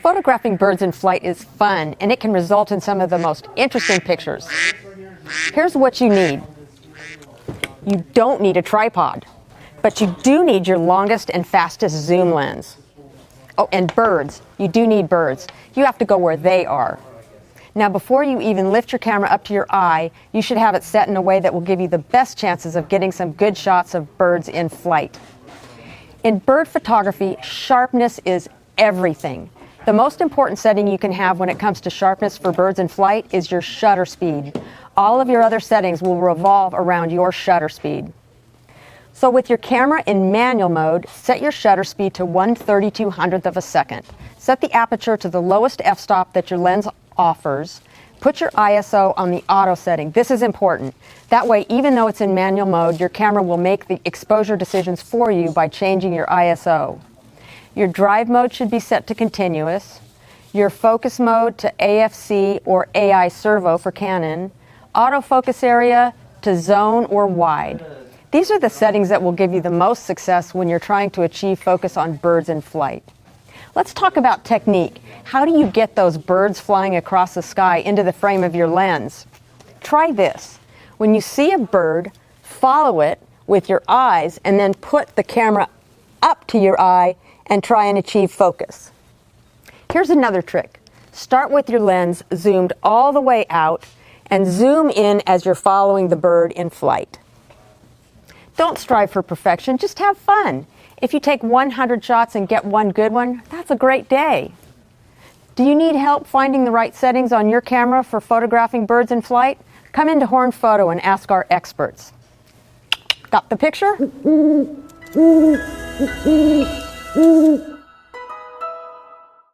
Photographing birds in flight is fun, and it can result in some of the most interesting pictures. Here's what you need. You don't need a tripod, but you do need your longest and fastest zoom lens. Oh, and birds. You do need birds. You have to go where they are. Now, before you even lift your camera up to your eye, you should have it set in a way that will give you the best chances of getting some good shots of birds in flight. In bird photography, sharpness is everything. The most important setting you can have when it comes to sharpness for birds in flight is your shutter speed. All of your other settings will revolve around your shutter speed. So with your camera in manual mode, set your shutter speed to 1/3200th of a second. Set the aperture to the lowest f-stop that your lens offers. Put your ISO on the auto setting. This is important. That way, even though it's in manual mode, your camera will make the exposure decisions for you by changing your ISO. Your drive mode should be set to continuous. Your focus mode to AFC or AI servo for Canon. Autofocus area to zone or wide. These are the settings that will give you the most success when you're trying to achieve focus on birds in flight. Let's talk about technique. How do you get those birds flying across the sky into the frame of your lens? Try this. When you see a bird, follow it with your eyes and then put the camera up to your eye and try and achieve focus. Here's another trick. Start with your lens zoomed all the way out and zoom in as you're following the bird in flight. Don't strive for perfection, just have fun. If you take 100 shots and get one good one, that's a great day. Do you need help finding the right settings on your camera for photographing birds in flight? Come into Horn Photo and ask our experts. Got the picture?